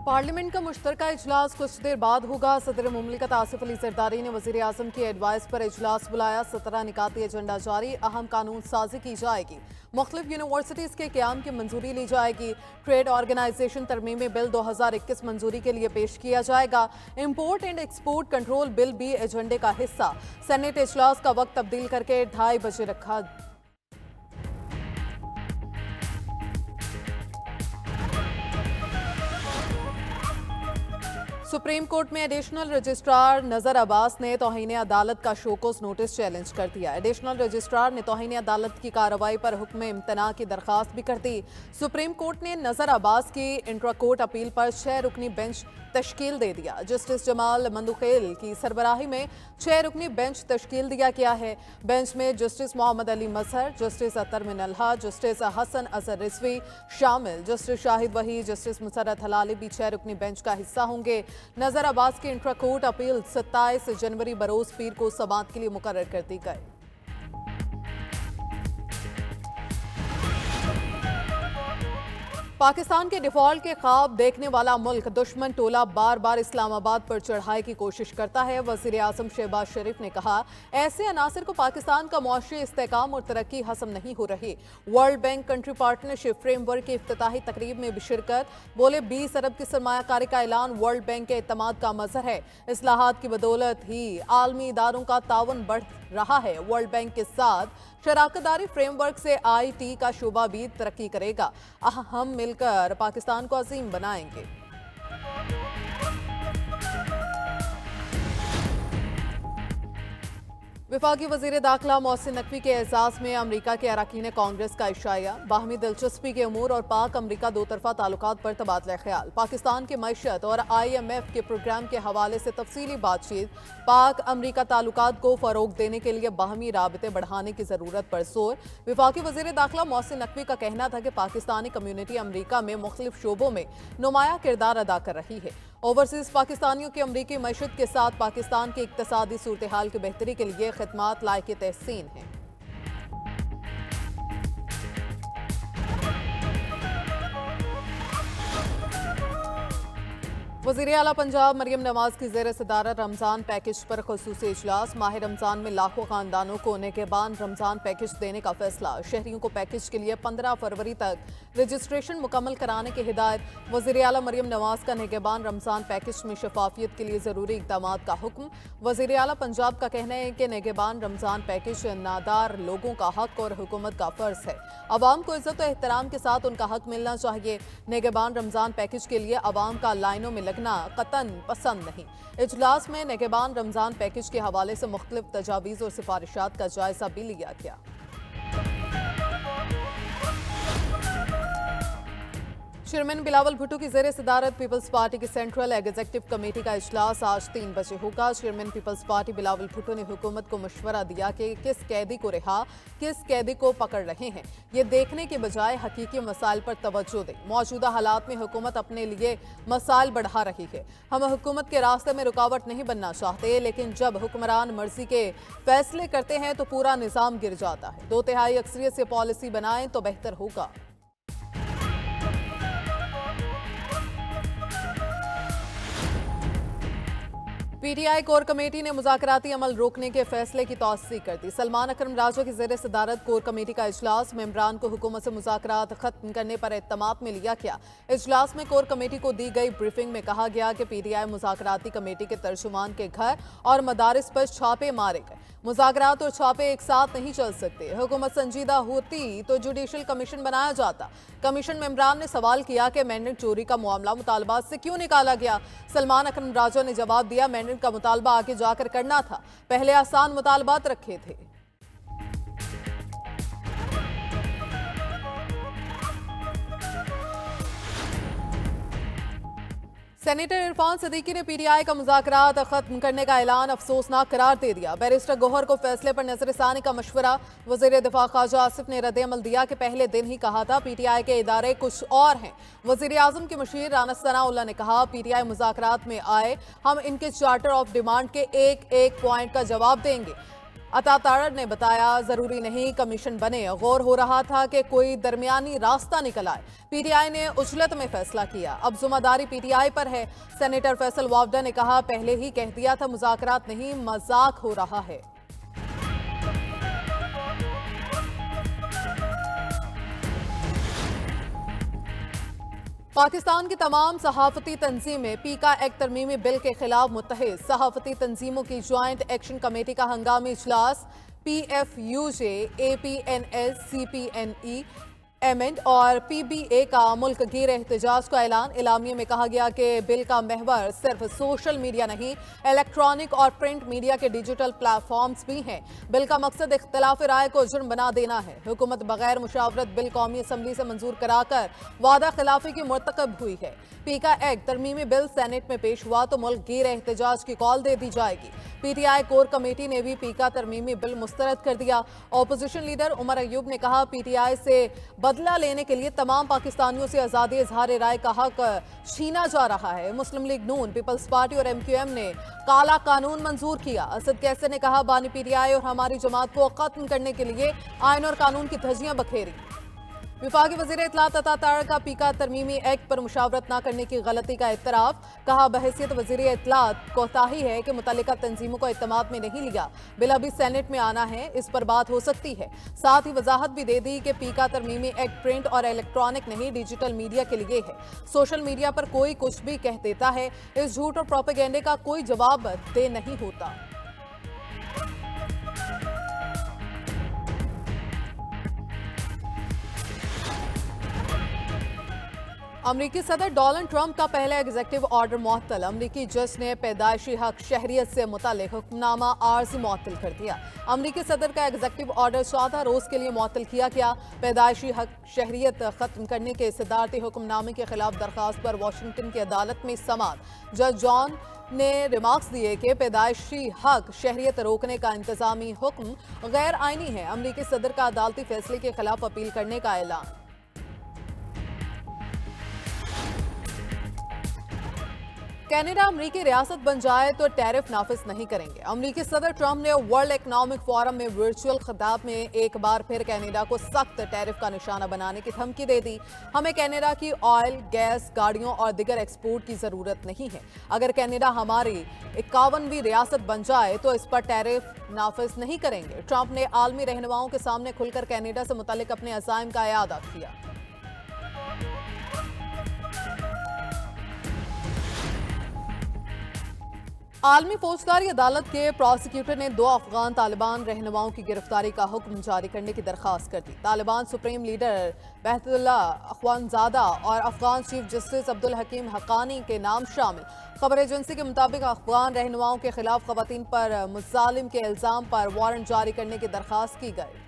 Parliament का मुश्तरका इजलास कुछ देर बाद होगा। सदर मुमलिकत आसिफ अली जरदारी ने वजीर आजम की एडवाइस पर इजलास बुलाया। 17 निकाती एजेंडा जारी, अहम कानून साजी की जाएगी। मुख्तलिफ यूनिवर्सिटीज के क्याम की मंजूरी ली जाएगी। ट्रेड ऑर्गेनाइजेशन तरमीमी बिल 2021 मंजूरी के लिए पेश किया जाएगा। Import and export control bill भी एजेंडे का हिस्सा। सेनेट इजलास का वक्त तब्दील करके 2:30 बजे रखा। सुप्रीम कोर्ट में एडिशनल रजिस्ट्रार नजर अब्बास ने तौहीन अदालत का शोकोस नोटिस चैलेंज कर दिया। एडिशनल रजिस्ट्रार ने तौहीन अदालत की कार्रवाई पर हुक्म इम्तना की दरखास्त भी कर दी। सुप्रीम कोर्ट ने नजर अब्बास की इंट्रा कोर्ट अपील पर 6 रुकनी बेंच तश्कील दे दिया। जस्टिस जमाल मंदुखेल की सरबराही में 6 रुकनी बेंच तश्कील दिया गया है। बेंच में जस्टिस मोहम्मद अली मजहर, जस्टिस अतर मिनलहा, जस्टिस हसन अजहर रिजवी शामिल। जस्टिस शाहिद वही, जस्टिस मुसर्रत हलाली भी 6 रुकनी बेंच का हिस्सा होंगे। नजर अब्बास की इंट्रा कोर्ट अपील 27 जनवरी बरोज पीर को समाअत के लिए मुकर्रर कर दी गई। पाकिस्तान के डिफॉल्ट के ख्वाब देखने वाला मुल्क दुश्मन टोला बार बार इस्लामाबाद पर चढ़ाई की कोशिश करता है। वजीर आजम शहबाज शरीफ ने कहा, ऐसे अनासर को पाकिस्तान का मुआशी इस्तेकाम और तरक्की हसम नहीं हो रही। World bank country partnership framework की इफ्तिताही तकरीब में भी शिरकत। बोले 20 अरब की सरमायाकारी का ऐलान वर्ल्ड बैंक के एतमाद का मजहर है। इस्लाहात की बदौलत ही आलमी इदारों का ताउन बढ़ रहा है। वर्ल्ड बैंक के साथ शराकतदारी फ्रेमवर्क से IT का शोबा भी तरक्की करेगा। हम मिलकर पाकिस्तान को अजीम बनाएंगे। वफाकी वजीर दाखिला मोहसिन नकवी के एजाज में अमरीका के अरकान कांग्रेस का इशाया। बाहमी दिलचस्पी के अमूर और पाक अमरीका दो तरफा ताल्लुकात पर तबादला ख्याल। पाकिस्तान की मईशत और IMF के प्रोग्राम के हवाले से तफसीली बातचीत। पाक अमरीका ताल्लुकात को फरोग देने के लिए बाहमी राबते बढ़ाने की जरूरत पर जोर। वफाकी वजीर दाखिला मोहसिन नकवी का कहना था कि पाकिस्तानी कम्यूनिटी अमरीका में मुख्तलिफ शोबों में नुमाया किरदार अदा कर रही है। ओवरसीज पाकिस्तानियों की अमरीकी मईशत के साथ पाकिस्तान की इक्तसादी सूरत हाल की बेहतरी के लिए खिदमात लायक तहसीन है। वज़ीर आला पंजाब मरियम नवाज की ज़ेर सदारत रमज़ान पैकेज पर खुसूसी इजलास। माह रमज़ान में लाखों खानदानों को निगहबान रमज़ान पैकेज देने का फैसला। शहरियों को पैकेज के लिए 15 फरवरी तक रजिस्ट्रेशन मुकम्मल कराने की हिदायत। वज़ीर आला मरियम नवाज का निगहबान रमज़ान पैकेज में शफाफियत के लिए ज़रूरी इक़दामात का हुक्म। वज़ीर आला पंजाब का कहना है कि निगहबान रमज़ान पैकेज नादार लोगों का हक और हुकूमत का फ़र्ज़ है। अवाम को इज़्ज़त और एहतराम के साथ उनका हक मिलना चाहिए। निगहबान रमज़ान पैकेज के लिए अवाम का लाइनों में कतन पसंद नहीं। इजलास में निगहबान रमजान पैकेज के हवाले से मुख्तलिफ तजावीज़ और सिफारिशात का जायजा भी लिया गया। चेयरमैन बिलावल भुट्टो की ज़ेर सदारत पीपल्स पार्टी की सेंट्रल एग्जीक्यूटिव कमेटी का इजलास आज 3 बजे होगा। Chairman peoples party Bilawal Bhutto ने हुकूमत को मशवरा दिया कि किस कैदी को रिहा, किस कैदी को पकड़ रहे हैं, ये देखने के बजाय हकीकी मसाइल पर तवज्जो दें। मौजूदा हालात में हुकूमत अपने लिए मसाइल बढ़ा रही है। हम हुकूमत के रास्ते में रुकावट नहीं बनना चाहते, लेकिन जब हुक्मरान मर्जी के फैसले करते हैं तो पूरा निज़ाम गिर जाता है। 2/3 अक्सरियत से पॉलिसी बनाएं तो बेहतर होगा। PTI कोर कमेटी ने मुज़ाकराती अमल रोकने के फैसले की तौसीक कर दी। सलमान अकरम राजा की ज़ेर सदारत कोर कमेटी का इजलास। मेंबरान को हुकूमत से मुज़ाकरात खत्म करने पर इत्तमाद में लिया गया। इजलास में कोर कमेटी को दी गई ब्रीफिंग में कहा गया कि PTI मुज़ाकराती कमेटी के तर्जुमान के घर और मदारिस पर छापे मारे गए। मुज़ाकरात और छापे एक साथ नहीं चल सकते। हुकूमत संजीदा होती तो जुडिशल कमीशन बनाया जाता। कमीशन मेंबरान ने सवाल किया कि मैंडेट चोरी का मामला मुतालबात से क्यों निकाला गया। सलमान अकरम राजा ने जवाब दिया, मैंडेट का मुतालबा आगे जाकर करना था, पहले आसान मुतालबात रखे थे। सेनेटर इरफान सदीकी ने PTI का मुज़ाकरात खत्म करने का ऐलान अफसोसनाक करार दे दिया। बैरिस्टर गौहर को फैसले पर नजरसानी का मशवरा। वज़ीर दिफा ख्वाजा आसिफ ने रद्द-ए-अमल दिया कि पहले दिन ही कहा था PTI के इदारे कुछ और हैं। वज़ीर आज़म के मुशीर राना सनाउल्लाह ने कहा, PTI मुज़ाकरात में आए, हम इनके चार्टर ऑफ डिमांड के एक एक पॉइंट का जवाब देंगे। अताताड़ ने बताया, जरूरी नहीं कमीशन बने, गौर हो रहा था कि कोई दरमियानी रास्ता निकल आए। पीटीआई ने उजलत में फैसला किया, अब जिम्मेदारी पीटीआई पर है। सेनेटर फैसल वावडा ने कहा, पहले ही कह दिया था मुज़ाकरात नहीं, मजाक हो रहा है। पाकिस्तान की तमाम सहाफती तंजीमें पीका एक्ट तरमीमी बिल के खिलाफ मुत्तहिद। सहाफती तंजीमों की ज्वाइंट एक्शन कमेटी का हंगामी इजलास। PFUJ, APNS, CPNE, एमेंड और PBA का मुल्क गिर एहतजाज का ऐलान। एलामिये में कहा गया कि बिल का महवर सिर्फ सोशल मीडिया नहीं, इलेक्ट्रॉनिक और प्रिंट मीडिया के डिजिटल प्लेटफॉर्म्स भी हैं। बिल का मकसद इख्तलाफ राय को जुर्म बना देना है। हुकूमत बगैर मुशावरत बिल कौमी असम्बली से मंजूर कराकर वादा खिलाफी की मुर्तकब हुई है। पीका एक्ट तरमीमी बिल सेनेट में पेश हुआ तो मुल्क गिर एहतजाज की कॉल दे दी जाएगी। PTI कोर कमेटी ने भी पीका तरमीमी बिल मुस्तरद कर दिया। ऑपोजिशन लीडर उमर अयूब ने कहा, PTI से बदला लेने के लिए तमाम पाकिस्तानियों से आज़ादी इजहार राय का हक छीना जा रहा है। मुस्लिम लीग नून, पीपल्स पार्टी और MQM ने काला कानून मंजूर किया। असद कैसर ने कहा, बानी PTI और हमारी जमात को खत्म करने के लिए आइन और कानून की धज्जियां बखेरी। विफाकी वज़ीर इत्तलात अताताड़ का पीका तरमीमी एक्ट पर मुशावरत न करने की गलती का इतराफ। कहा, बहैसियत वज़ीर इत्तलात कोताही है कि मुतल्लिका तंजीमों को इत्तमाद में नहीं लिया। बिल अभी सेनेट में आना है, इस पर बात हो सकती है। साथ ही वजाहत भी दे दी कि पीका तरमीमी एक्ट प्रिंट और इलेक्ट्रॉनिक नहीं, डिजिटल मीडिया के लिए है। सोशल मीडिया पर कोई कुछ भी कह देता है, इस झूठ और प्रोपेगेंडे का कोई जवाब दे नहीं होता। अमरीकी सदर डोनाल्ड ट्रंप का पहला एग्जीक्यूटिव ऑर्डर मुअत्तल। अमरीकी जज ने पैदाइशी हक शहरियत से मुतालिक हुक्मनामा आर्जी मुअत्तल कर दिया। अमरीकी सदर का एग्जीक्यूटिव ऑर्डर 14 रोज के लिए मुअत्तल किया गया। पैदाइशी हक शहरियत खत्म करने के सदारती हुक्मनामे के खिलाफ दरखास्त पर वाशिंगटन की अदालत में समाअत। जज जॉन ने रिमार्क्स दिए कि पैदाइशी हक शहरियत रोकने का इंतजामी हुक्म गैर आईनी है। अमरीकी सदर का अदालती फैसले के खिलाफ अपील करने का ऐलान। कनाडा अमरीकी रियासत बन जाए तो टैरिफ नाफिज नहीं करेंगे। अमरीकी सदर ट्रंप ने वर्ल्ड इकोनॉमिक फोरम में वर्चुअल खिताब में एक बार फिर कनाडा को सख्त टैरिफ का निशाना बनाने की धमकी दे दी। हमें कनाडा की ऑयल, गैस, गाड़ियों और दिगर एक्सपोर्ट की जरूरत नहीं है। अगर कनाडा हमारी 51वीं रियासत बन जाए तो इस पर टैरिफ नाफिज नहीं करेंगे। ट्रंप ने आलमी रहनुमाओं के सामने खुलकर कनाडा से मुतल्लिक अपने अज़ाइम का इआदा किया। आलमी फौजदारी अदालत के प्रोसिक्यूटर ने 2 अफगान तालिबान रहनुमाओं की गिरफ्तारी का हुक्म जारी करने की दरखास्त कर दी। तालिबान सुप्रीम लीडर बहतुल्ला अखवानजादा और अफगान चीफ जस्टिस अब्दुल हकीम हक्कानी के नाम शामिल। खबर एजेंसी के मुताबिक अफगान रहनुमाओं के खिलाफ खवातीन पर मुजालिम के इल्जाम पर वारंट जारी करने की दरखास्त की गई।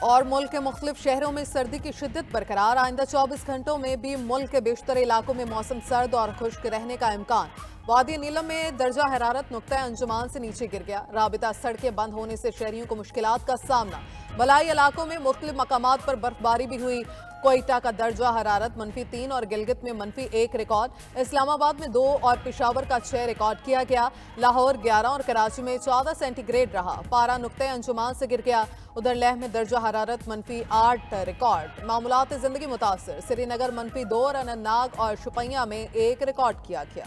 और मुल्क के मुख्तलिफ शहरों में सर्दी की शिद्दत बरकरार। आइंदा 24 घंटों में भी मुल्क के बेशतर इलाकों में मौसम सर्द और खुश्क रहने का इम्कान। वादी नीलम में दर्जा हरारत नुक्ता अंजुमान से नीचे गिर गया। राबिता सड़कें बंद होने से शहरियों को मुश्किलात का सामना। बलाई इलाकों में मुख्तलिफ मकामात पर बर्फबारी भी हुई। कोयटा का दर्जा हरारत -3 और गिलगित में -1 रिकॉर्ड। इस्लामाबाद में 2 और पेशावर का 6 रिकॉर्ड किया गया। लाहौर 11 और कराची में 14 सेंटीग्रेड रहा। पारा नुक्ते अंजुमान से गिर गया। उधर लेह में दर्जा हरारत -8 रिकॉर्ड। मामूलात जिंदगी मुतासर। श्रीनगर -2 और अनंतनाग और शुपियां में 1 रिकॉर्ड किया गया।